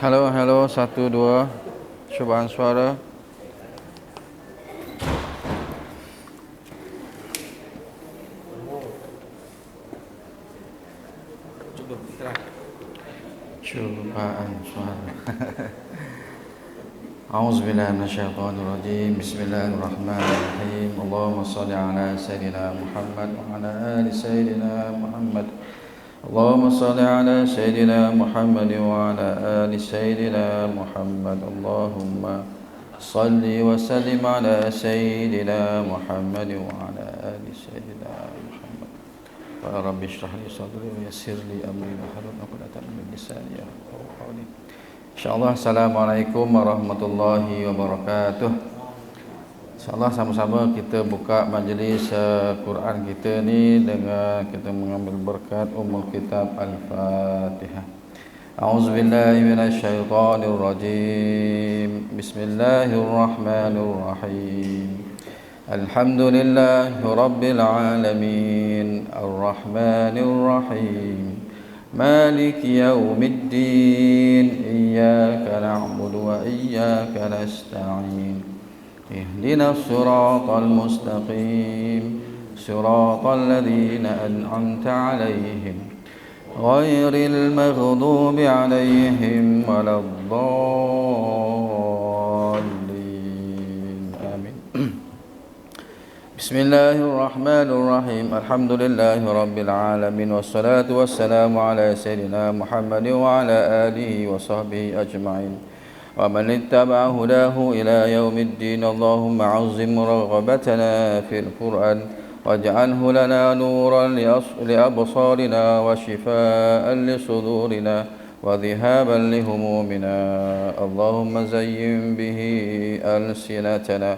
Halo, halo, 1, 2. Cubaan suara. Cubaan suara. A'udzubillahi minasyaitonirrajim. Bismillahirrahmanirrahim. Allahumma shalli ala sayyidina Muhammad wa ala ali sayyidina Muhammad. Allahumma shalli ala sayyidina Muhammad wa ala ali sayyidina Muhammad. Allahumma salli wa sallim ala sayyidina Muhammad wa ala ali sayyidina Muhammad. Wa rabbi shrah li sadri wa yassir li amri wahlul 'uqdatam min lisani yafqahu qawli. Insyaallah. Assalamualaikum warahmatullahi wabarakatuh. InsyaAllah sama-sama kita buka majlis Quran kita ni dengan kita mengambil berkat Ummul Kitab Al-Fatihah. A'udzubillahi minasyaitonirrajim. Bismillahirrahmanirrahim. Alhamdulillahi rabbil alamin. Ar-Rahmanir-Rahim. Maliki yaumiddin. Iyyaka na'budu wa iyyaka nasta'in. اهدنا الصراط المستقيم صراط الذين أنعمت عليهم غير المغضوب عليهم ولا الضالين آمين. بسم الله الرحمن الرحيم. الحمد لله رب العالمين والصلاة والسلام على سيدنا محمد وعلى آله وصحبه أجمعين ومن اتبع هداه إلى يوم الدين. اللهم عظم رغبتنا في القرآن واجعله لنا نورا لأبصارنا وشفاء لصدورنا وذهابا لهمومنا. اللهم زين به ألسنتنا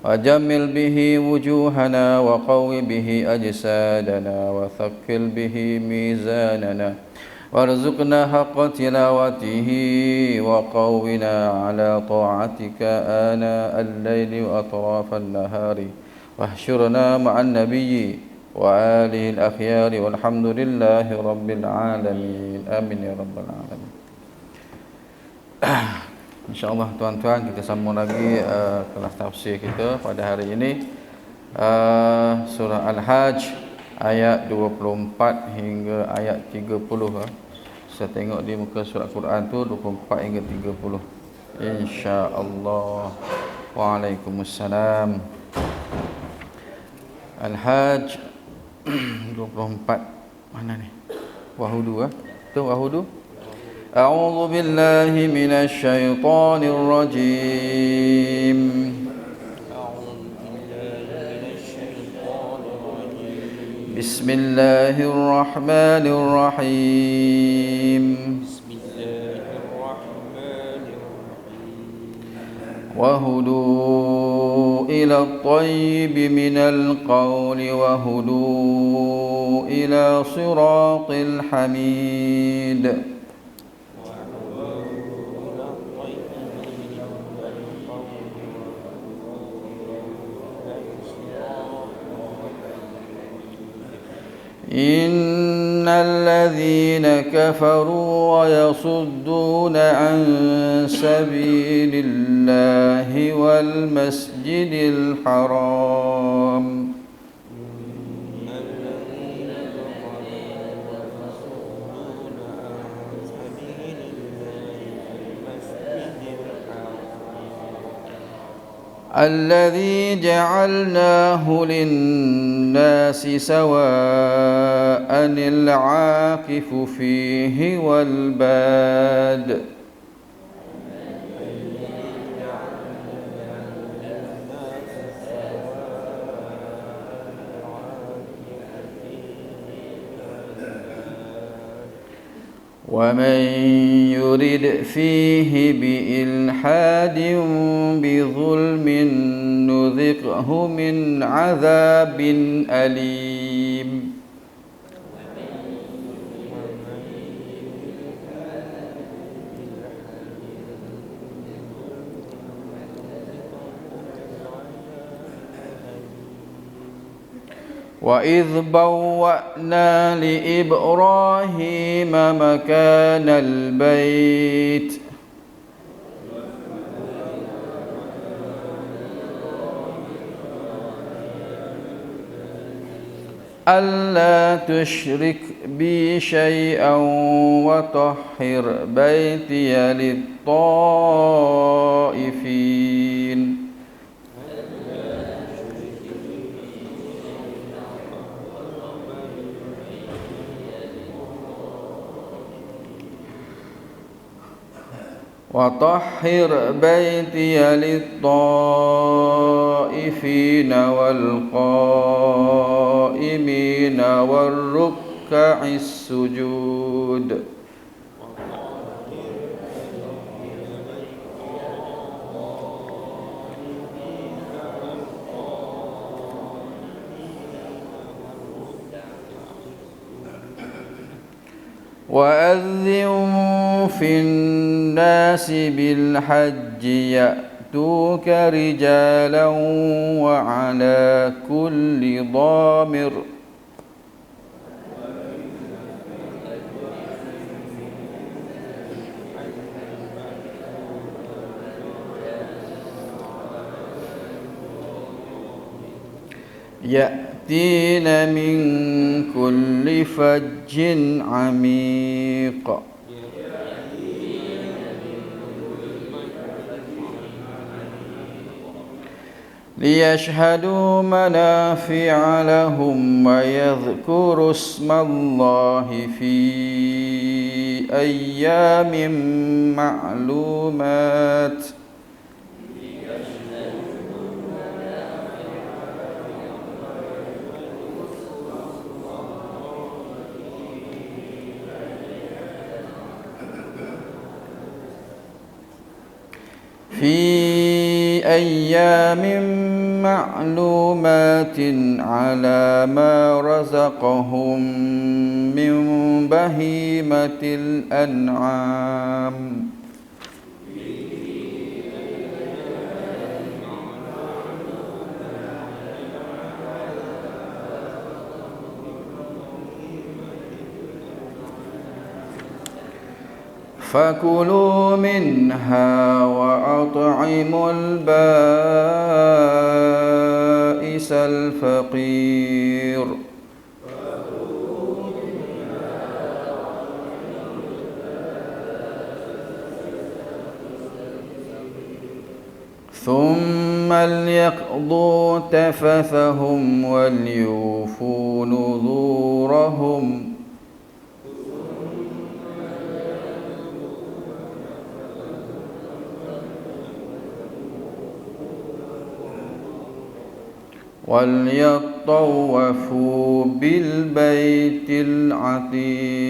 وجمل به وجوهنا وقو به أجسادنا وثقل به ميزاننا وارزقنا حق تلاوته وقونا على طاعتك آناء الليل وأطراف النهار واحشرنا مع النبي وآله الأخيار والحمد لله رب العالمين آمين يا رب العالمين. InsyaAllah tuan-tuan, kita sambung lagi kelas tafsir kita pada hari ini, surah Al-Hajj ayat 24 hingga ayat 30. Saya tengok di muka surat Quran tu 24 hingga 30. InsyaAllah. Waalaikumsalam. Al-Hajj 24. Mana ni? Wahudu tu Wahudu. A'udzu billahi minasy syaithanir rajim. Bismillahirrahmanirrahim. Wahudu ila at-tayyib minal qawli wahudu ila siratil hamid. إن الذين كفروا ويصدون عن سبيل الله والمسجد الحرام الذي جعلناه للناس سواء العاكف فيه والباد ومن يرد فيه بإلحاد بظلم نذقه من عذاب أليم. وإذ بوأنا لإبراهيم مكان البيت ألا تشرك بي شيئا وطهر بيتي للطائفين وطهر بيتي للطائفين والقائمين والركع السجود وأذن في الناس بالحج يأتوك رجالا وعلى كل ضامر يأتين من كل فج عميق ليشهدوا منافع لهم ويذكروا اسم الله في أيام معلومات معلومات على ما رزقهم من بهيمة الأنعام فكلوا منها وأطعموا البائس الفقير ثم ليقضوا تفثهم وليوفوا نذورهم وليطوفوا بالبيت العتيق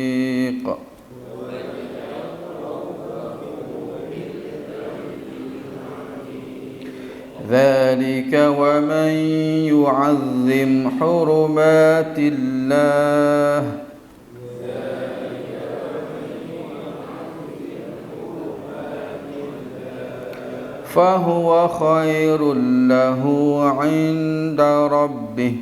ذلك ومن يعظم حرمات الله فهو خير له عند ربه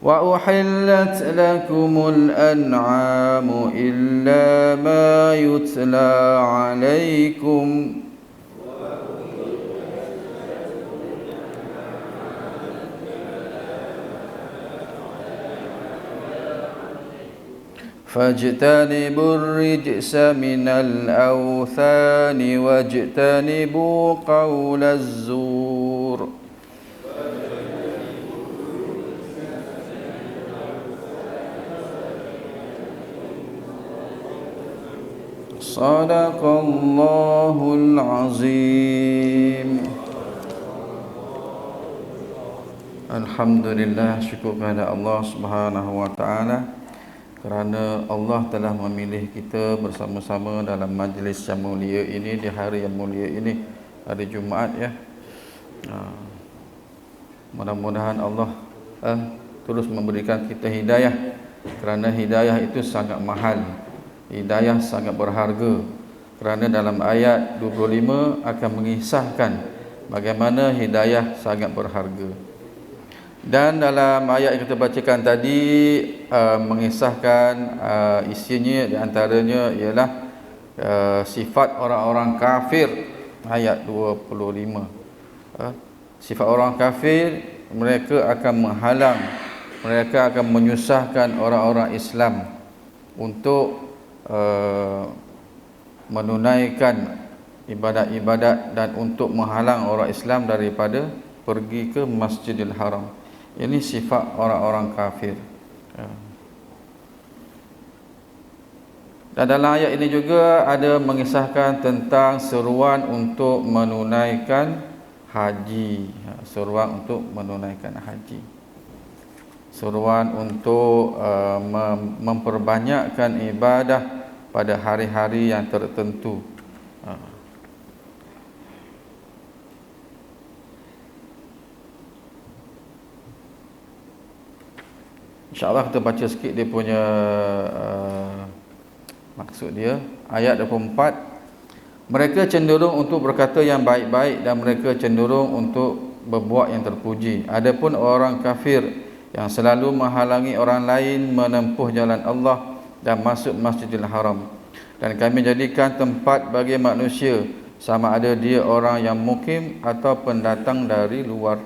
وأحلت لكم الأنعام إلا ما يتلى عليكم فاجتنبوا الرجس من الأوثان واجتنبوا قول الزور صدق الله العظيم. Alhamdulillah, syukur kepada Allah Subhanahu wa taala kerana Allah telah memilih kita bersama-sama dalam majlis yang mulia ini di hari yang mulia ini, hari Jumaat ya. Mudah-mudahan Allah terus memberikan kita hidayah, kerana hidayah itu sangat mahal, hidayah sangat berharga. Kerana dalam ayat 25 akan mengisahkan bagaimana hidayah sangat berharga. Dan dalam ayat yang kita bacakan tadi mengisahkan isinya di antaranya ialah sifat orang-orang kafir, ayat 25. Sifat orang kafir, mereka akan menghalang, mereka akan menyusahkan orang-orang Islam untuk menunaikan ibadat-ibadat dan untuk menghalang orang Islam daripada pergi ke Masjidil Haram. Ini sifat orang-orang kafir. Dan dalam ayat ini juga ada mengisahkan tentang seruan untuk menunaikan haji. Seruan untuk menunaikan haji. Seruan untuk memperbanyakkan ibadah pada hari-hari yang tertentu. InsyaAllah kita baca sikit dia punya maksud dia. Ayat 24, mereka cenderung untuk berkata yang baik-baik dan mereka cenderung untuk berbuat yang terpuji. Adapun orang kafir yang selalu menghalangi orang lain menempuh jalan Allah dan masuk Masjidil Haram, dan kami jadikan tempat bagi manusia sama ada dia orang yang mukim atau pendatang dari luar.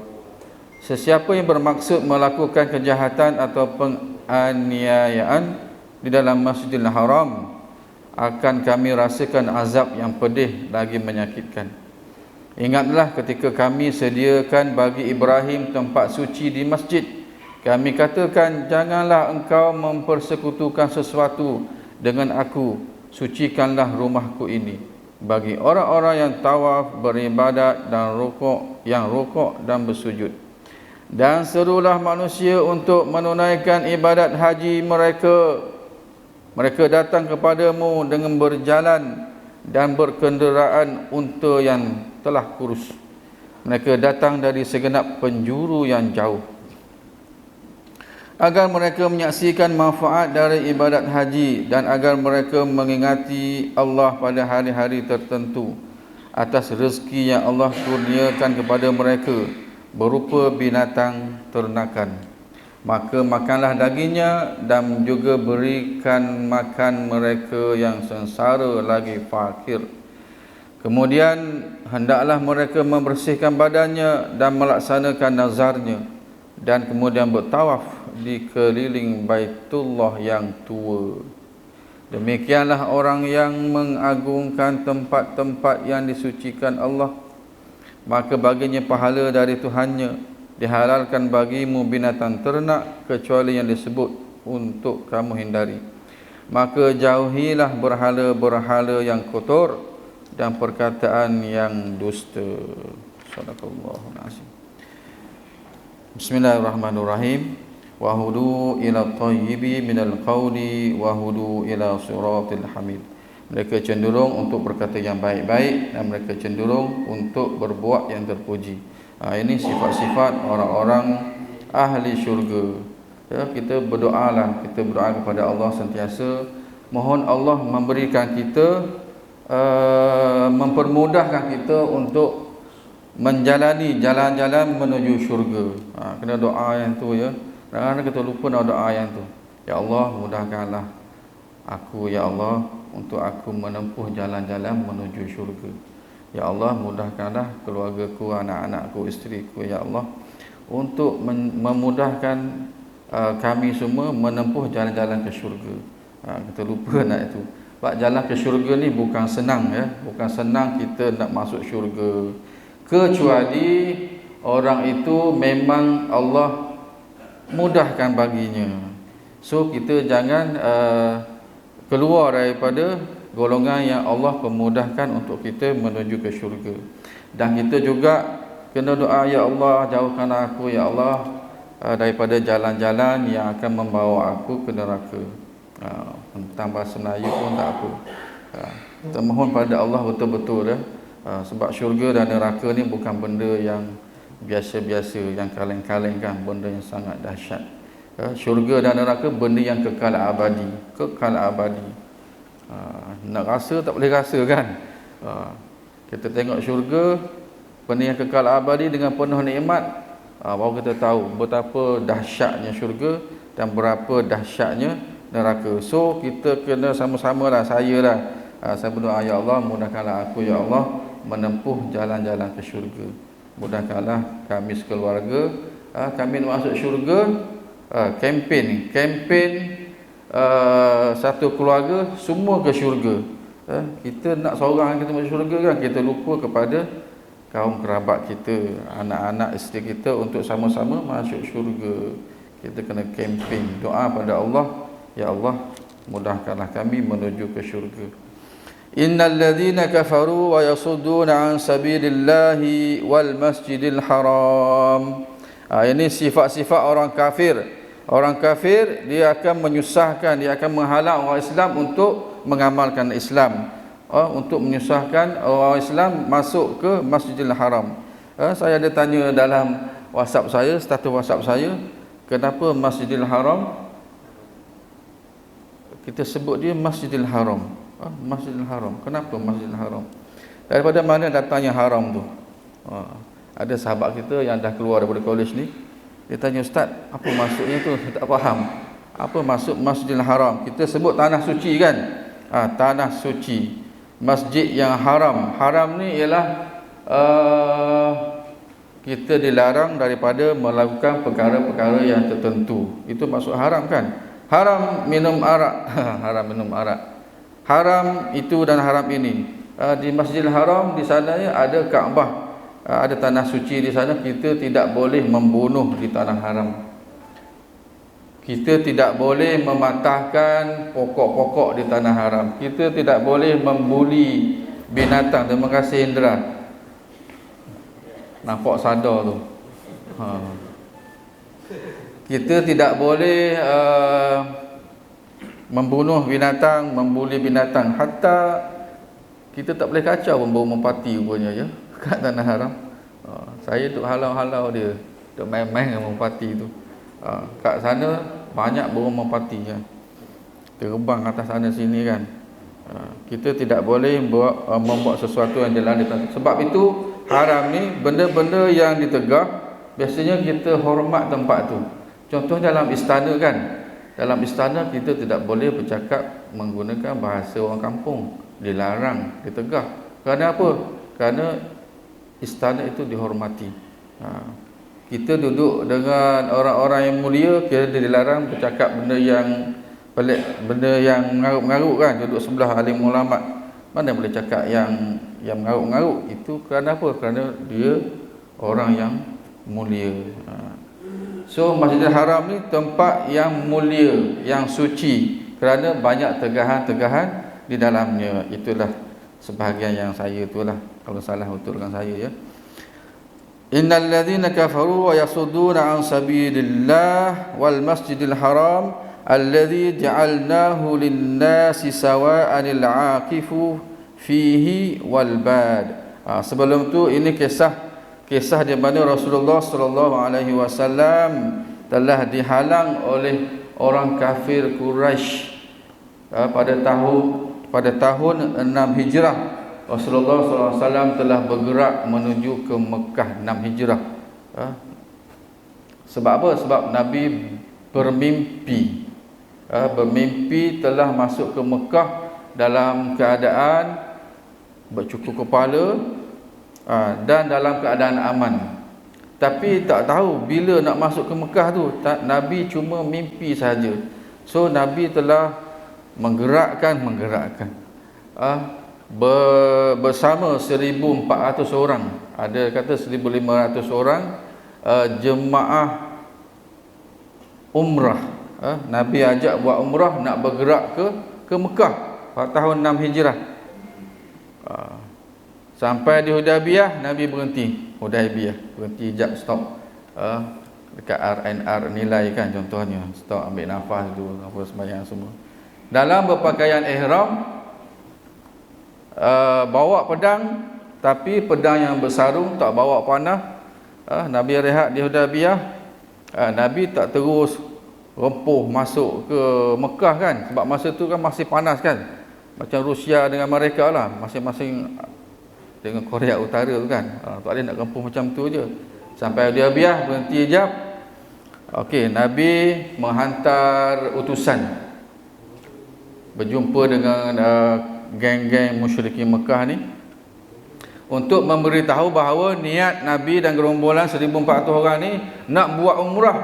Sesiapa yang bermaksud melakukan kejahatan atau penganiayaan di dalam Masjidil Haram, akan kami rasakan azab yang pedih lagi menyakitkan. Ingatlah ketika kami sediakan bagi Ibrahim tempat suci di masjid. Kami katakan, janganlah engkau mempersekutukan sesuatu dengan aku. Sucikanlah rumahku ini bagi orang-orang yang tawaf, beribadat dan rukuk dan bersujud. Dan serulah manusia untuk menunaikan ibadat haji mereka. Mereka datang kepadamu dengan berjalan dan berkenderaan unta yang telah kurus. Mereka datang dari segenap penjuru yang jauh, agar mereka menyaksikan manfaat dari ibadat haji dan agar mereka mengingati Allah pada hari-hari tertentu atas rezeki yang Allah kurniakan kepada mereka berupa binatang ternakan. Maka makanlah dagingnya dan juga berikan makan mereka yang sengsara lagi fakir. Kemudian hendaklah mereka membersihkan badannya dan melaksanakan nazarnya, dan kemudian bertawaf di keliling Baitullah yang tua. Demikianlah orang yang mengagungkan tempat-tempat yang disucikan Allah, maka baginya pahala dari Tuhannya. Dihalalkan bagimu binatang ternak kecuali yang disebut untuk kamu hindari. Maka jauhilah berhala-berhala yang kotor dan perkataan yang dusta. Sadaqallahul azim. Bismillahirrahmanirrahim. Wahudu ila thayyibi minal qawli wahudu ila siratil hamid. Mereka cenderung untuk berkata yang baik-baik dan mereka cenderung untuk berbuat yang terpuji. Ini sifat-sifat orang-orang ahli syurga. Ya, kita berdoalah, kita berdoa kepada Allah sentiasa, mohon Allah memberikan kita, mempermudahkan kita untuk menjalani jalan-jalan menuju syurga. Kena doa yang tu ya. Kadang-kadang kita lupa nak doa yang tu. Ya Allah, mudahkanlah aku ya Allah untuk aku menempuh jalan-jalan menuju syurga. Ya Allah, mudahkanlah keluargaku, anak-anakku, isteriku ya Allah, untuk memudahkan kami semua menempuh jalan-jalan ke syurga. Kita lupa nak itu. Sebab jalan ke syurga ni bukan senang ya, bukan senang kita nak masuk syurga. Kecuali orang itu memang Allah mudahkan baginya. So kita jangan keluar daripada golongan yang Allah pemudahkan untuk kita menuju ke syurga. Dan kita juga kena doa, ya Allah, jauhkanlah aku ya Allah daripada jalan-jalan yang akan membawa aku ke neraka. Tentang bahasa Melayu pun tak apa. Kita mohon pada Allah betul-betul ya. Sebab syurga dan neraka ni bukan benda yang biasa-biasa, yang kaleng-kaleng kan, benda yang sangat dahsyat. Syurga dan neraka benda yang kekal abadi, kekal abadi. Nak rasa tak boleh rasa kan. Kita tengok syurga, benda yang kekal abadi dengan penuh nikmat, baru kita tahu betapa dahsyatnya syurga dan berapa dahsyatnya neraka. So kita kena sama-sama lah, saya berdoa, ya Allah, mudahkanlah aku ya Allah menempuh jalan-jalan ke syurga. mudahkanlah kami sekeluarga, kami masuk syurga. Kempen satu keluarga semua ke syurga. Kita nak seorang kita masuk syurga kan, kita lupa kepada kaum kerabat kita, anak-anak isteri kita untuk sama-sama masuk syurga. Kita kena kempen doa pada Allah, ya Allah mudahkanlah kami menuju ke syurga. Innal ladzina kafaru wa yasudduna an sabilillahi wal masjidil haram. Ini sifat-sifat orang kafir. Orang kafir dia akan menyusahkan, dia akan menghalang orang Islam untuk mengamalkan Islam, untuk menyusahkan orang Islam masuk ke Masjidil Haram. Saya ada tanya dalam WhatsApp saya, status WhatsApp saya, kenapa Masjidil Haram kita sebut dia Masjidil Haram? Masjidil Haram. Kenapa Masjidil Haram? Daripada mana datangnya haram tu? Ada sahabat kita yang dah keluar daripada kolej ni, dia tanya, Ustaz, apa maksudnya tu? Saya tak faham. Apa maksud Masjidil Haram? Kita sebut tanah suci kan? Tanah suci, masjid yang haram. Haram ni ialah kita dilarang daripada melakukan perkara-perkara yang tertentu. Itu maksud haram kan? Haram minum arak. Haram minum arak. Haram itu dan haram ini. Di Masjidil Haram di sana ada Kaabah, ada tanah suci di sana. Kita tidak boleh membunuh di tanah haram. Kita tidak boleh mematahkan pokok-pokok di tanah haram. Kita tidak boleh membuli binatang. Terima kasih Indra. Nampak sadar tu. Kita tidak boleh membunuh binatang, membuli binatang. Hatta kita tak boleh kacau pun bau merpati rupanya ya kat tanah haram. Saya duk halau-halau dia, duk main-main dengan merpati tu. Kat sana banyak burung merpati kan, terbang atas sana sini kan. Kita tidak boleh membuat sesuatu yang jalan di tanah. Sebab itu haram ni benda-benda yang ditegah, biasanya kita hormat tempat tu. Contoh dalam istana kan, dalam istana kita tidak boleh bercakap menggunakan bahasa orang kampung, dilarang, ditegah. Kerana apa? Kerana istana itu dihormati. Kita duduk dengan orang-orang yang mulia, kita dilarang bercakap benda yang pelik, benda yang mengarut-mengarut kan. Duduk sebelah alim ulama, mana boleh cakap yang mengarut-mengarut. Itu kerana apa? Kerana dia orang yang mulia. So Masjidil Haram ni tempat yang mulia, yang suci, kerana banyak tegahan-tegahan di dalamnya. Itulah sebahagian yang saya itulah, kalau salah betulkan saya ya. Innal ladzina kafaru wa yasudduna an sabilillah wal masjidil haram alladzi ja'alnahu lin-nasi sawa'anil 'aqifu fihi wal bad. Sebelum tu ini kisah di mana Rasulullah sallallahu alaihi wasallam telah dihalang oleh orang kafir Quraisy pada tahun 6 Hijrah. Rasulullah SAW telah bergerak menuju ke Mekah 6 Hijrah. Sebab apa? Sebab Nabi bermimpi. Bermimpi telah masuk ke Mekah dalam keadaan bercukur kepala dan dalam keadaan aman. Tapi tak tahu bila nak masuk ke Mekah tu. Nabi cuma mimpi saja. So Nabi telah menggerakkan bersama 1,400 orang, ada kata 1,500 orang jemaah umrah. Nabi ajak buat umrah, nak bergerak ke Mekah pada tahun 6 Hijrah. Sampai di Hudaybiyah, Nabi berhenti. Berhenti jap, stop. Dekat RNR nilai kan contohnya, stop ambil nafas dulu, apa sembahyang semua. Dalam berpakaian ihram, bawa pedang, tapi pedang yang bersarung, tak bawa panah. Nabi rehat di Hudaybiyah. Nabi tak terus rempuh masuk ke Mekah kan, sebab masa tu kan masih panas kan, macam Rusia dengan mereka lah, masing-masing dengan Korea Utara tu kan. Tak boleh nak rempuh macam tu je. Sampai Hudaybiyah berhenti jap. Okey, Nabi menghantar utusan berjumpa dengan geng-geng musyrikin Mekah ni untuk memberitahu bahawa niat Nabi dan gerombolan 1,400 orang ni nak buat umrah,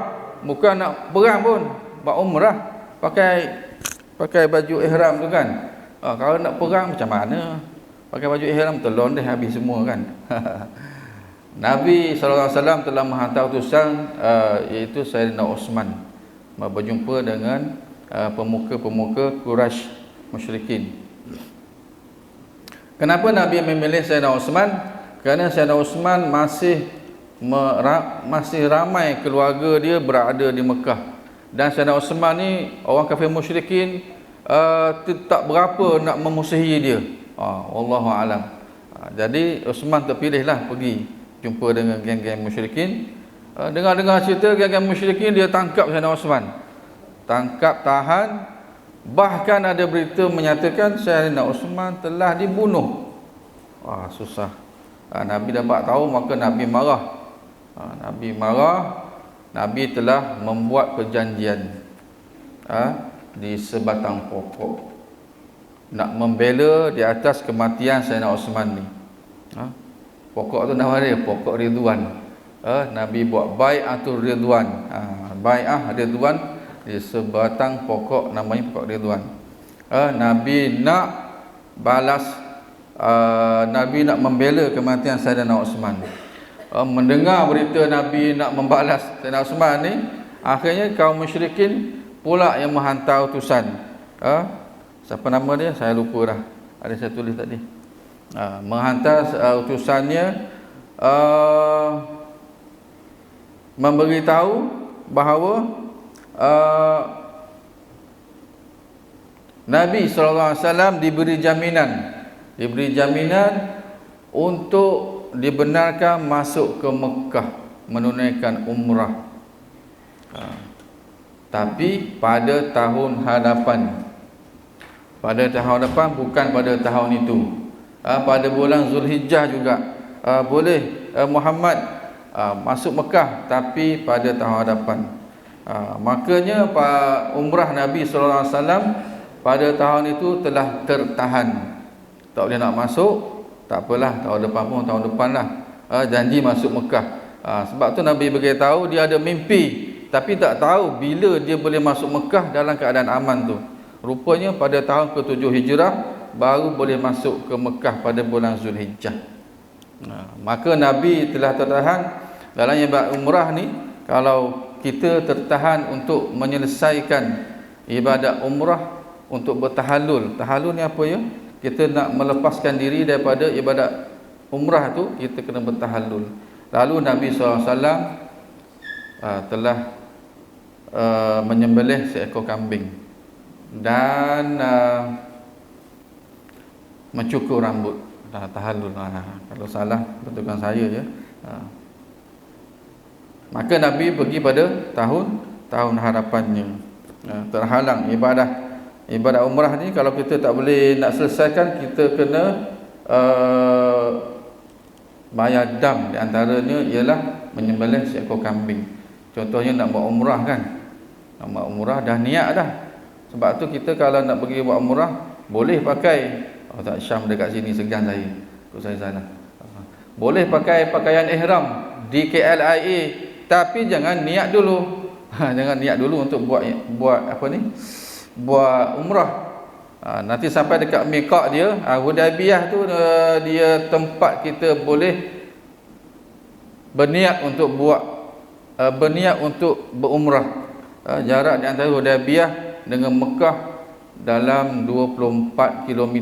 bukan nak perang pun, buat umrah pakai baju ihram tu kan. Kalau nak perang macam mana? Pakai baju ihram telon dah habis semua kan. Nabi SAW telah menghantar utusan iaitu Sayyidina Osman berjumpa dengan pemuka-pemuka Quraisy musyrikin. Kenapa Nabi memilih Sayyidina Osman? Kerana Sayyidina Osman masih ramai keluarga dia berada di Mekah. Dan Sayyidina Osman ni orang kafir musyrikin tak berapa nak memusuhi dia. Wallahu alam. Jadi Osman terpilihlah pergi jumpa dengan geng-geng musyrikin. Dengar-dengar cerita geng-geng musyrikin, dia tangkap Sayyidina Osman. Tangkap, tahan. Bahkan ada berita menyatakan Sayyidina Osman telah dibunuh. Susah. Nabi dapat tahu, maka Nabi marah. Nabi telah membuat perjanjian di sebatang pokok nak membela di atas kematian Sayyidina Osman ni. Pokok tu nama dia pokok Ridwan. Nabi buat bai'atul Ridwan. Bai'ah Ridwan di sebatang pokok namanya pokok Ridwan. Nabi nak balas, Nabi nak membela kematian Sayyidina Osman. Mendengar berita Nabi nak membalas Sayyidina Osman ni, akhirnya kaum musyrikin pula yang menghantar utusan. Siapa nama dia? Saya lupa dah. Ada saya tulis tadi. Menghantar utusannya memberitahu bahawa Nabi SAW diberi jaminan untuk dibenarkan masuk ke Mekah menunaikan umrah. Tapi pada tahun hadapan. Pada tahun hadapan, bukan pada tahun itu. Pada bulan Zulhijjah juga boleh Muhammad masuk Mekah, tapi pada tahun hadapan. Makanya umrah Nabi SAW pada tahun itu telah tertahan. Tak boleh nak masuk, tak apalah, tahun depan pun tahun depan lah. Janji masuk Mekah. Sebab tu Nabi beritahu dia ada mimpi, tapi tak tahu bila dia boleh masuk Mekah dalam keadaan aman tu. Rupanya pada tahun ke-7 Hijrah baru boleh masuk ke Mekah pada bulan Zulhijjah. Maka Nabi telah tertahan dalam ibadat umrah ni. Kalau kita tertahan untuk menyelesaikan ibadat umrah, untuk bertahallul. Tahallul ni apa ya? Kita nak melepaskan diri daripada ibadat umrah tu, kita kena bertahallul. Lalu Nabi SAW telah menyembelih seekor kambing dan mencukur rambut. Tahallul. Kalau salah betulkan saya ya. Maka Nabi pergi pada tahun harapannya. Terhalang ibadat umrah ni. Kalau kita tak boleh nak selesaikan, kita kena bayar dam. Di antaranya ialah menyembelih seekor kambing. Contohnya nak buat umrah kan, nak buat umrah dah niat dah. Sebab tu kita kalau nak pergi buat umrah boleh pakai, tak Syam dekat sini segan saya, kok saya salah. Boleh pakai pakaian ihram di KLIA, tapi jangan niat dulu. Jangan niat dulu untuk buat apa ni? Buat umrah. Nanti sampai dekat miqat dia, Hudaybiyah tu dia tempat kita boleh berniat untuk berumrah. Jarak di antara Hudaybiyah dengan Mekah dalam 24 km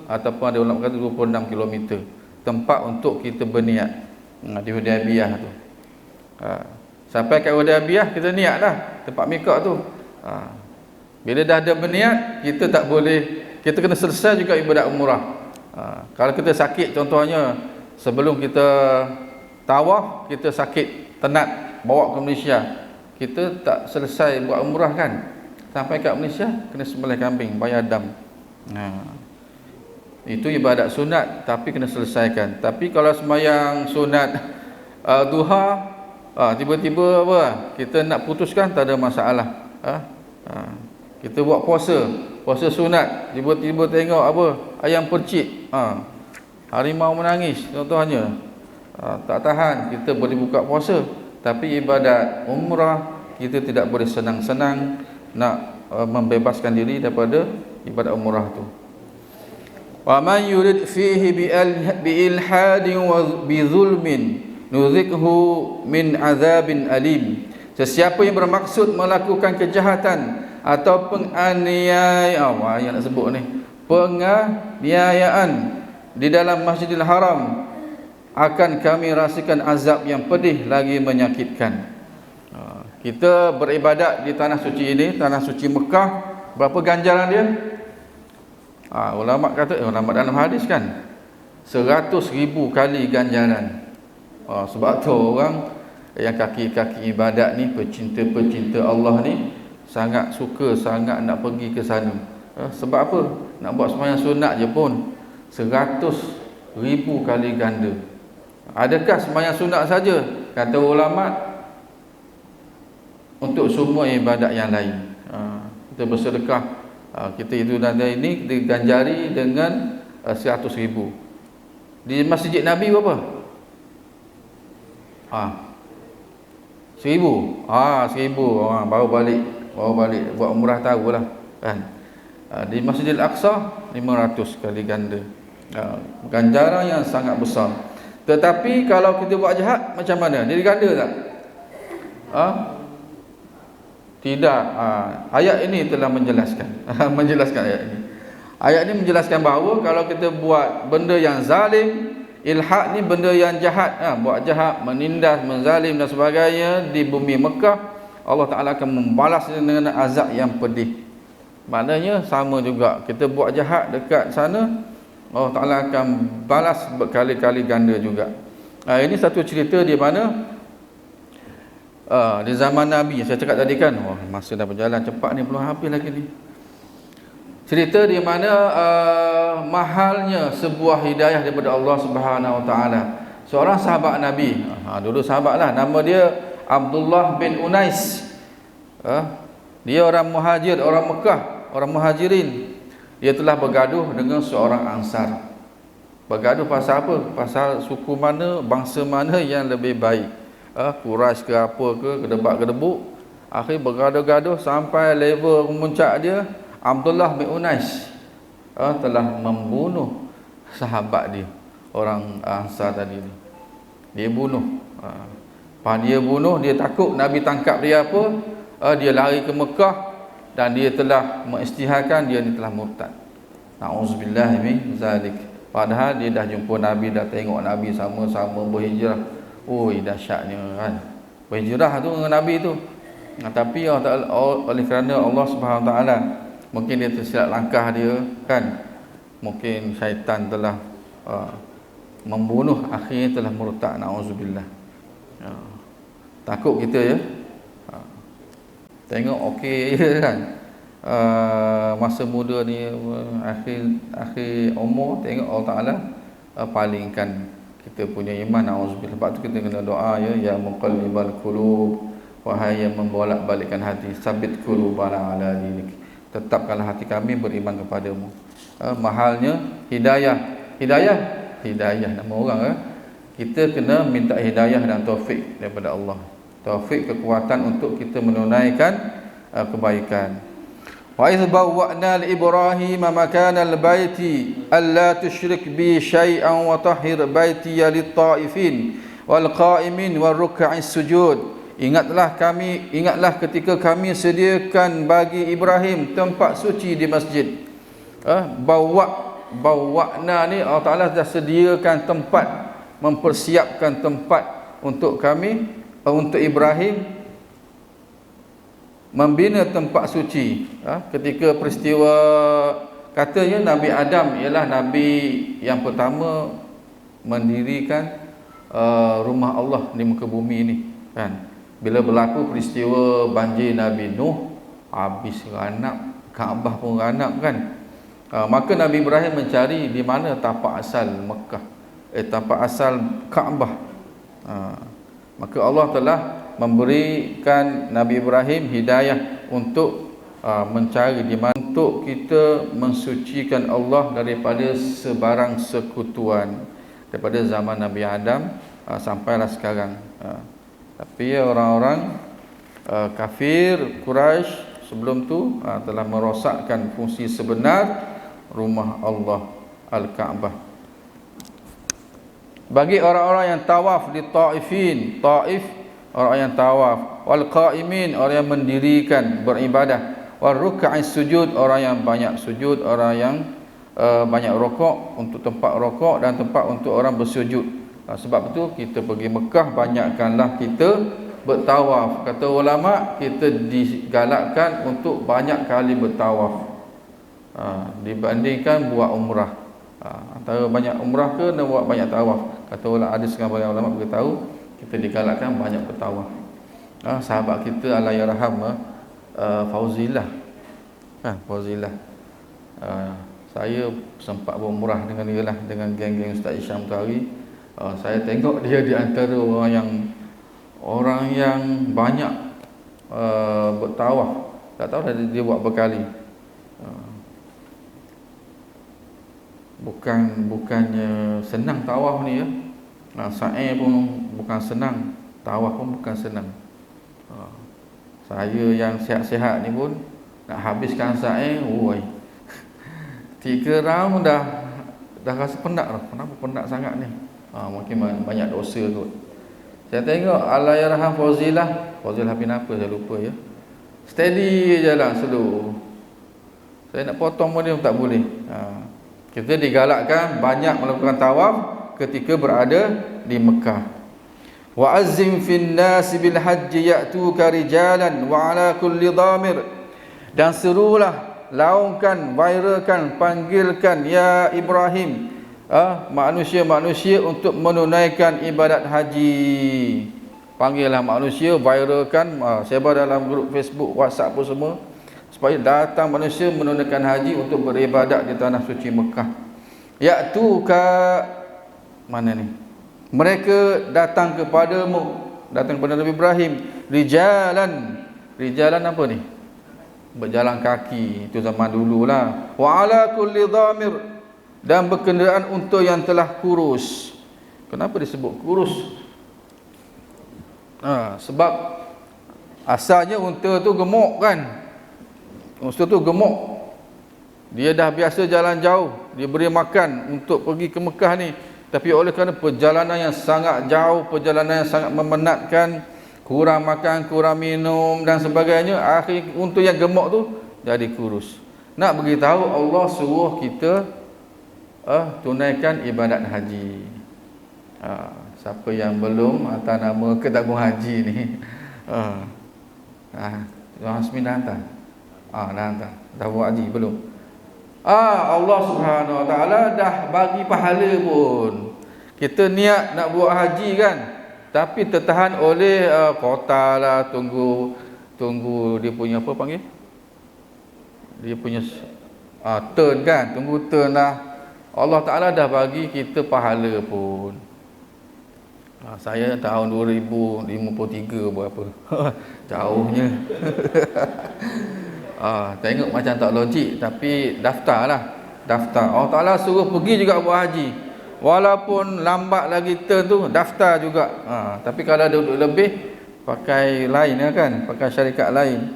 ataupun ada ulama kata 26 km. Tempat untuk kita berniat di Hudaybiyah tu. Sampai kat Hudaybiyah kita niatlah tempat miqat tu. Bila dah ada berniat, kita tak boleh, kita kena selesai juga ibadat umrah. Kalau kita sakit contohnya, sebelum kita tawaf kita sakit tenat bawa ke Malaysia, kita tak selesai buat umrah kan, sampai kat Malaysia kena sembelih kambing, bayar dam. Itu ibadat sunat, tapi kena selesaikan. Tapi kalau sembahyang sunat duha, tiba-tiba apa, kita nak putuskan, tak ada masalah. Kita buat puasa sunat, tiba-tiba tengok apa, ayam percik, Harimau menangis contohnya, tak tahan, kita boleh buka puasa. Tapi ibadat umrah kita tidak boleh senang-senang nak membebaskan diri daripada ibadat umrah tu. Wa man yurid fihi bi ilhadin wa bi zulmin nuzikhu min azabin alim. Sesiapa yang bermaksud melakukan kejahatan atau penganiayaan, ayat nak sebut ni, penganiayaan di dalam Masjidil Haram, akan kami rasakan azab yang pedih lagi menyakitkan. Kita beribadat di tanah suci ini, tanah suci Mekah, berapa ganjaran dia? Ulama kata, ulama dalam hadis kan, 100,000 kali ganjaran. Sebab tu orang yang kaki-kaki ibadat ni, pecinta-pecinta Allah ni, sangat suka, sangat nak pergi ke sana. Sebab apa? Nak buat sembahyang sunat je pun 100,000 kali ganda. Adakah sembahyang sunat saja? Kata ulama, untuk semua ibadat yang lain. Kita bersedekah, kita itu nada ini diganjari dengan 100,000. Di Masjid Nabi berapa? 1,000. 1,000. Baru balik buat umrah tahulah kan. Di Masjidil Aqsa 500 kali ganda. Ganjaran yang sangat besar. Tetapi kalau kita buat jahat macam mana? Dia diganda tak? Tidak. Ayat ini telah menjelaskan. Menjelaskan ayat ini. Ayat ini menjelaskan bahawa kalau kita buat benda yang zalim, ilhad ni benda yang jahat, buat jahat, menindas, menzalim dan sebagainya di bumi Mekah, Allah Ta'ala akan membalas dengan azab yang pedih. Maknanya sama juga, kita buat jahat dekat sana, Allah Ta'ala akan balas berkali-kali ganda juga. Ini satu cerita di mana di zaman Nabi, saya cakap tadi kan, masa dah berjalan cepat ni, belum habis lagi ni. Cerita di mana mahalnya sebuah hidayah daripada Allah Subhanahu Wa Taala. Seorang sahabat Nabi, dulu sahabatlah, nama dia Abdullah bin Unais. Dia orang muhajir, orang Mekah, orang muhajirin. Dia telah bergaduh dengan seorang Ansar. Bergaduh pasal apa? Pasal suku mana, bangsa mana yang lebih baik. Quraisy ke apa ke, gedebak-gedebuk. Akhir bergaduh-gaduh sampai level memuncak dia, Abdullah bin Unais telah membunuh sahabat dia, orang Ansar tadi ni. Dia bunuh. Dia bunuh, dia takut Nabi tangkap dia apa? Dia lari ke Mekah dan dia telah mengisytiharkan dia ni telah murtad. Na'udzubillah min zalik. Padahal dia dah jumpa Nabi, dah tengok Nabi, sama-sama berhijrah. Dahsyatnya kan. Berhijrah tu dengan Nabi tu. Tapi oleh kerana Allah Subhanahu Taala, mungkin dia tersilap langkah dia kan. Mungkin syaitan telah membunuh, akhirnya telah murtad. Na'udzubillah. Takut kita ya. Tengok okey je kan. Masa muda ni, akhir umur, tengok Allah Ta'ala palingkan kita punya iman. Na'udzubillah. Sebab tu kita kena doa ya muqallibal qulub, wahai yang membolak-balikkan hati, sabit qulubana ala dinik, tetapkanlah hati kami beriman kepadamu. Mahalnya hidayah nama orang. Kita kena minta hidayah dan taufik daripada Allah. Taufik, kekuatan untuk kita menunaikan kebaikan. Wa idh bawwa'na li Ibrahim makana al-baiti alla tusyrik bi syai'an wa tahhir baiti lit-ta'ifin wal qa'imin war ruk'is sujud. Ingatlah ketika kami sediakan bagi Ibrahim tempat suci di masjid. Bawwa'na ni Allah Ta'ala dah sediakan tempat, mempersiapkan tempat untuk kami, untuk Ibrahim membina tempat suci. Ketika peristiwa, katanya Nabi Adam ialah Nabi yang pertama mendirikan rumah Allah di muka bumi ini kan. Bila berlaku peristiwa banjir Nabi Nuh, habis ranap, Kaabah pun ranap kan. Maka Nabi Ibrahim mencari di mana tapak asal Mekah, tapak asal Kaabah. Maka Allah telah memberikan Nabi Ibrahim hidayah untuk mencari di mana untuk kita mensucikan Allah daripada sebarang sekutuan daripada zaman Nabi Adam sampailah sekarang. Tapi orang-orang kafir Quraisy sebelum tu telah merosakkan fungsi sebenar rumah Allah Al-Kaabah. Bagi orang-orang yang tawaf di Taifin, Taif orang yang tawaf, wal qaimin orang yang mendirikan beribadah, wal ruk'is sujud orang yang banyak sujud, orang yang banyak rokok, untuk tempat rokok dan tempat untuk orang bersujud. Sebab itu kita pergi Mekah, banyakkanlah kita bertawaf. Kata ulama, kita digalakkan untuk banyak kali bertawaf dibandingkan buat umrah. Antara banyak umrah ke dan buat banyak tawaf. Kata ulama, ada sekarang banyak ulama beritahu kita digalakkan banyak bertawaf. Sahabat kita Allahyarham Fauzilah, Fauzilah, saya sempat berumrah dengan dia lah, dengan geng-geng Ustaz Isyam Tari. Saya tengok dia di antara orang yang banyak bertawaf. Tak tahu dah dia buat berkali. Bukannya senang tawaf ni ya. Sa'i pun bukan senang, tawaf pun bukan senang. Saya yang sihat-sihat ni pun nak habiskan sa'i, 3 round dah rasa penat dah. Kenapa penat sangat ni? Mungkin banyak dosa kot. Saya tengok Allahyarham Fauzilah bin apa saya lupa ya. Steady je lah, slow. Saya nak potong pun dia tak boleh. Kita digalakkan banyak melakukan tawaf ketika berada di Mekah. Wa azzim fin nas bil hajj ya'tuka rijalan wa ala kulli dhamir. Dan serulah, laungkan, viralkan, panggilkan ya Ibrahim, manusia-manusia untuk menunaikan ibadat haji. Panggillah manusia, viralkan, sebar dalam grup Facebook, WhatsApp pun semua, supaya datang manusia menunaikan haji untuk beribadat di tanah suci Mekah. Ya'tuka, mana ni? Mereka datang kepadamu, datang kepada Nabi Ibrahim, rijalan apa ni? Berjalan kaki, itu zaman dululah. Wa ala kulli dhamir, dan berkenderaan unta yang telah kurus. Kenapa disebut kurus? Sebab asalnya unta tu gemuk kan. Unta tu gemuk. Dia dah biasa jalan jauh, dia beri makan untuk pergi ke Mekah ni. Tapi oleh kerana perjalanan yang sangat jauh, perjalanan yang sangat memenatkan, kurang makan, kurang minum dan sebagainya, akhir unta yang gemuk tu jadi kurus. Nak beritahu Allah suruh kita tunaikan ibadat haji. Siapa yang belum hantar nama ke tabung haji ni, Hasmin dah hantar. Dah hantar tabung haji belum? Allah Subhanahu Wa Taala dah bagi pahala pun. Kita niat nak buat haji kan, tapi tertahan oleh kota lah, tunggu dia punya apa panggil? Dia punya turn kan, tunggu turn lah. Allah Ta'ala dah bagi kita pahala pun. Saya tahun 2053 berapa. Jauhnya. Tengok macam tak logik, tapi daftarlah. Daftar. Allah Ta'ala suruh pergi juga buat haji. Walaupun lambat lagi turn tu, daftar juga. Tapi kalau ada duduk lebih, pakai lain kan, pakai syarikat lain.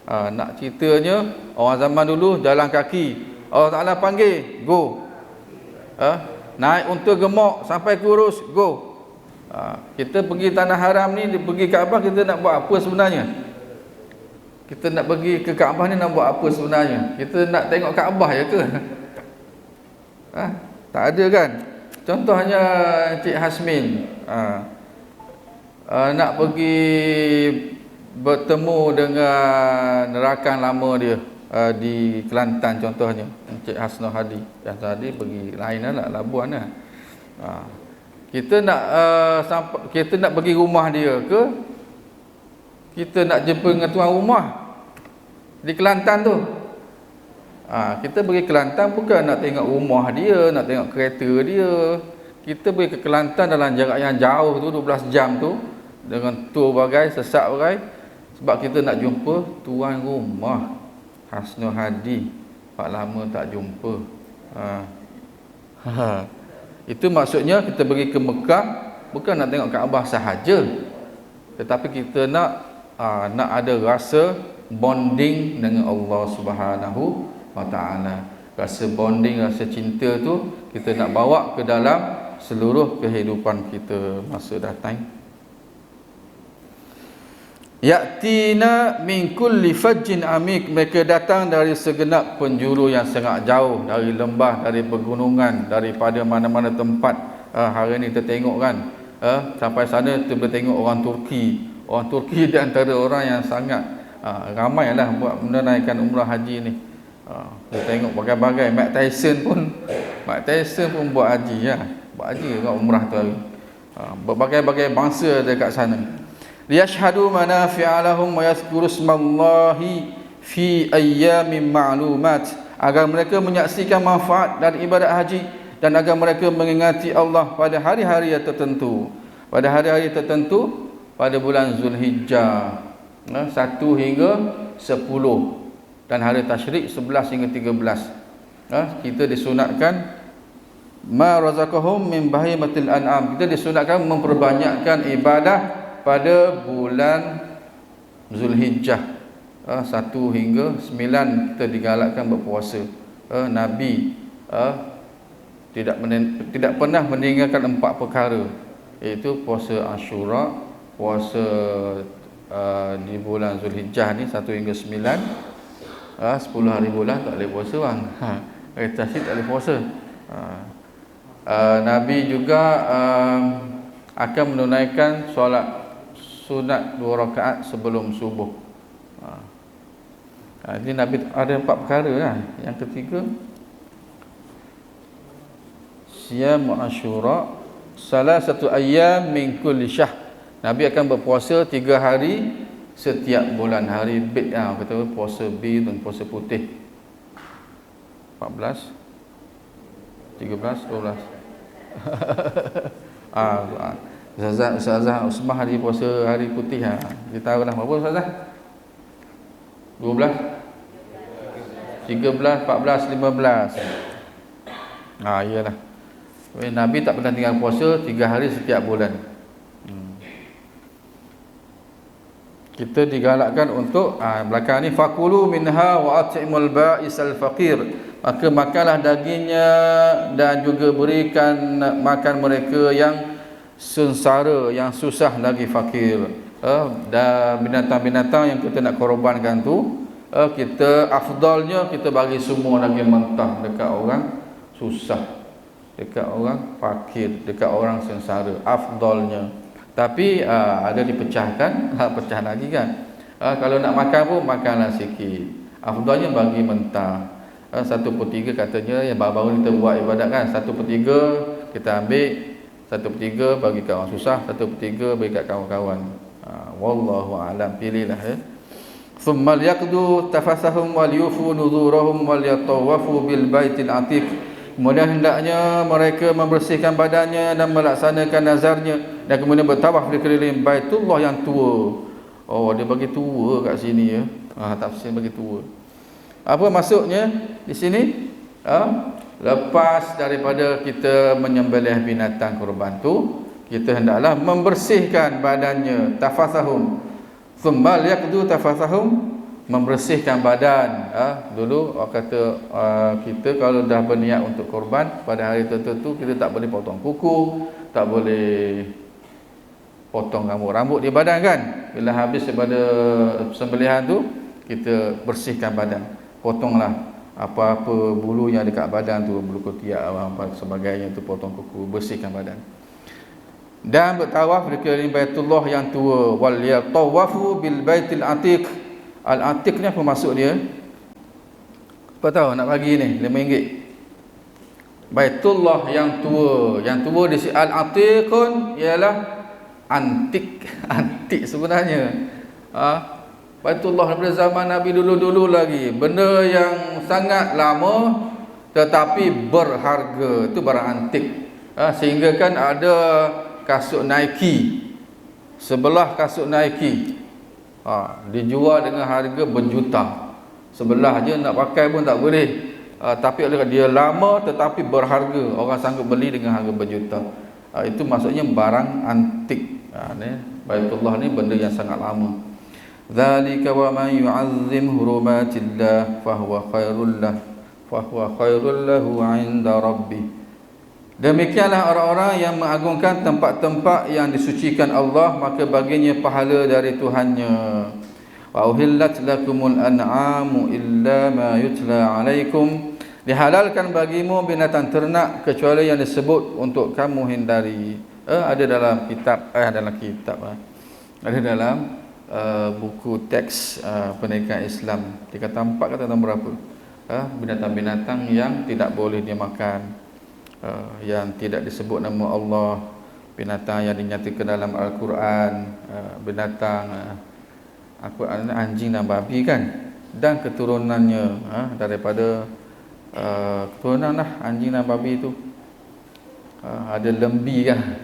Nak ceritanya, orang zaman dulu jalan kaki. Allah Ta'ala panggil, go. Naik unta gemuk sampai kurus, go. Kita pergi tanah haram ni, pergi Kaabah, kita nak buat apa sebenarnya? Kita nak pergi ke Kaabah ni nak buat apa sebenarnya? Kita nak tengok Kaabah je ke? Tak ada kan? Contohnya Cik Hasmin nak pergi bertemu dengan rakan lama dia di Kelantan contohnya, Encik Hasnul Hadi. Hasnul Hadi pergi lain lah, Labuan lah. Kita nak pergi rumah dia ke, kita nak jumpa dengan tuan rumah di Kelantan tu. Kita pergi Kelantan bukan nak tengok rumah dia, nak tengok kereta dia. Kita pergi ke Kelantan dalam jarak yang jauh tu, 12 jam tu, dengan tur bagai, sesak bagai, sebab kita nak jumpa tuan rumah Hasnul Hadi. Pak lama tak jumpa. Itu maksudnya kita pergi ke Mekah bukan nak tengok Kaabah sahaja, tetapi kita nak ada rasa bonding dengan Allah Subhanahu wa taala. Rasa bonding, rasa cinta tu kita nak bawa ke dalam seluruh kehidupan kita masa datang. Ya'tina min kulli fajjin amik, mereka datang dari segenap penjuru yang sangat jauh, dari lembah, dari pegunungan, daripada mana-mana tempat. Hari ni kita tengok kan, sampai sana kita boleh tengok orang Turki. Orang Turki di antara orang yang sangat ramailah buat menunaikan umrah haji ni. Kita tengok bagai-bagai. Mike Tyson pun buat haji ya. Buat haji dengan umrah tu hari. Berbagai-bagai bangsa dekat sana. Liyashhadu manafi'a lahum wa yadhkuru ismallahi fi ayyamin ma'lumat, agar mereka menyaksikan manfaat dari ibadat haji dan agar mereka mengingati Allah pada hari-hari yang tertentu. Pada hari-hari tertentu pada bulan Zulhijjah 1 hingga 10 dan hari tasyrik 11 hingga 13. Kita disunatkan ma razaqahum min bahimatil an'am, kita disunatkan memperbanyakkan ibadah pada bulan Zulhijjah 1 hingga 9 kita digalakkan berpuasa. Nabi tidak pernah meninggalkan 4 perkara, iaitu puasa Ashura, puasa di bulan Zulhijjah ni 1 hingga 9, 10 hari bulan tak boleh puasa bang. Tasyrik tak boleh puasa. Nabi juga akan menunaikan solat sunat 2 rakaat sebelum subuh. Jadi Nabi ada 4 perkara lah. Yang ketiga, Siyam Ashura salah satu ayyam min kulli syahr. Nabi akan berpuasa 3 hari setiap bulan. Hari Bid, kata puasa Bid dan puasa putih. 14, 13, 12. Ustazah Usmah hari puasa hari putih kita tahu lah. Berapa Ustazah? 12, 13, 14, 15. Iyalah. Nabi tak pernah tinggal puasa 3 hari setiap bulan. Kita digalakkan untuk belakang ni fakulu minha wa at'imul ba'isal faqir, maka makanlah dagingnya dan juga berikan makan mereka yang sengsara, yang susah lagi fakir. Dan binatang-binatang yang kita nak korbankan tu, kita afdalnya kita bagi semua daging mentah dekat orang susah, dekat orang fakir, dekat orang sengsara, afdalnya. Tapi ada dipecahkan, pecah lagi kan. Kalau nak makan pun makanlah sikit, afdalnya bagi mentah. 1/3 katanya yang baru-baru kita buat ibadat kan, 1/3 kita ambil, 1/3 bagi kat orang susah, 1/3 bagi kat kawan-kawan. Wallahu a'lam, pilihlah ya. Thumma liyaqdu tafasahum wal yufu nuzurahum wal yatawafu bil baitil atiq. Kemudian hendaknya mereka membersihkan badannya dan melaksanakan nazarnya, dan kemudian bertawaf di keliling Baitullah yang tua. Dia bagi tua kat sini ya. Tafsir bagi tua. Apa maksudnya di sini? Lepas daripada kita menyembelih binatang kurban tu, kita hendaklah membersihkan badannya. Tafasahum. Thumma liyaqdu tafasahum, membersihkan badan. Dulu orang kata kita kalau dah berniat untuk korban pada hari tertentu, kita tak boleh potong kuku, tak boleh potong rambut di badan kan. Bila habis daripada sembelihan tu, kita bersihkan badan, potonglah apa-apa bulu yang dekat badan tu, bulu ketiak apa sebagainya tu, potong kuku, bersihkan badan. Dan bertawaf di keliling Baitullah yang tua. Wal yatawafu bil baitil atiq. Al-atiq ni apa maksud dia? Apa tahu nak bagi ni RM5. Baitullah yang tua. Yang tua di sini al-atiqun ialah antik. Antik sebenarnya. Baitullah daripada zaman Nabi dulu-dulu lagi. Benda yang sangat lama tetapi berharga. Itu barang antik. Sehingga kan ada kasut Nike. Sebelah kasut Nike dijual dengan harga berjuta. Sebelah je nak pakai pun tak boleh. Tapi oleh dia lama tetapi berharga, orang sanggup beli dengan harga berjuta. Itu maksudnya barang antik. Baitullah ni benda yang sangat lama. Dzalika wa man yu'azzim hurumatillah fahuwa khairul lahu 'inda rabbih. Demikianlah orang-orang yang mengagungkan tempat-tempat yang disucikan Allah, maka baginya pahala dari Tuhannya. Wa uhillat lakumul an'amu illa ma yutla 'alaikum. Dihalalkan bagimu binatang ternak kecuali yang disebut untuk kamu hindari. Ada dalam kitab, ada dalam buku teks pendidikan Islam. Dikata 4 kata nombor berapa? Binatang-binatang yang tidak boleh dimakan, yang tidak disebut nama Allah, binatang yang dinyatakan dalam Al-Quran, binatang anjing dan babi kan, dan keturunannya daripada keturunan lah anjing dan babi itu. Ada lembi kan.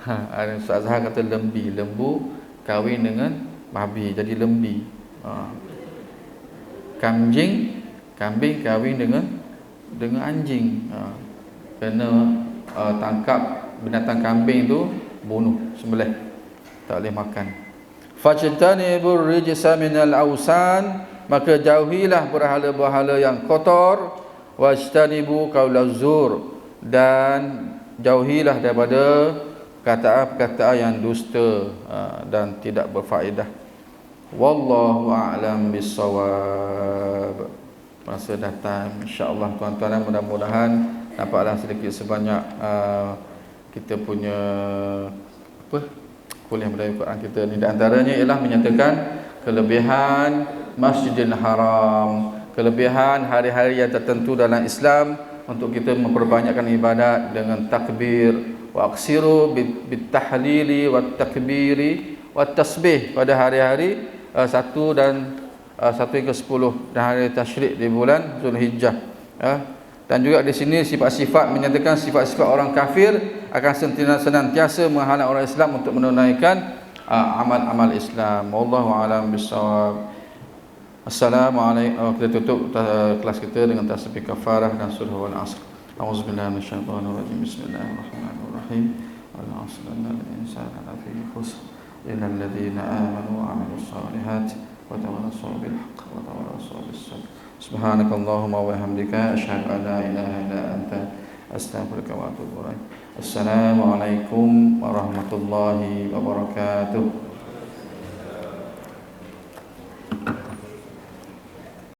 Ada Ustaz Zahar kata lembu kahwin dengan babi jadi lembi. Kambing kahwin dengan anjing. Kena tangkap binatang kambing tu, bunuh, sembelih, tak boleh makan. Fajtanibur rijsa minal awsan, maka jauhilah berhala-berhala yang kotor. Wajtanibu qaulaz zur, dan jauhilah daripada perkataan yang dusta dan tidak berfaedah. Wallahu a'lam bissawab. Masa datang insya-Allah tuan-tuan, mudah-mudahan dapatlah sedikit sebanyak kita punya kuliah Melayu Quran kita ni. Di antaranya ialah menyatakan kelebihan Masjidil Haram, kelebihan hari-hari yang tertentu dalam Islam untuk kita memperbanyakkan ibadat dengan takbir, wa aksiru bitahlili wat takbiri wat tasbih pada hari-hari 1 dan 1 hingga 10 dan hari tasyrik di bulan Zulhijjah. Dan juga di sini sifat-sifat menyatakan sifat-sifat orang kafir akan senantiasa menghalang orang Islam untuk menunaikan amal-amal Islam. Wallahu a'lam bissawab. Assalamualaikum. Kita tutup kelas kita dengan tasbih kafarah dan surah Al-Asr. A'udzubillahi minasyaitonirrajim. Bismillahirrahmanirrahim. Al-'asr innal insana lafi khusr illa alladhina amanu wa 'amilus solihati wa tawassaw bil haqqi wa tawassaw bis sabr. Subhanakallahumma wa bihamdika asyhadu an la ilaha illa anta astaghfiruka wa atubu ilaik. Assalamualaikum warahmatullahi wabarakatuh.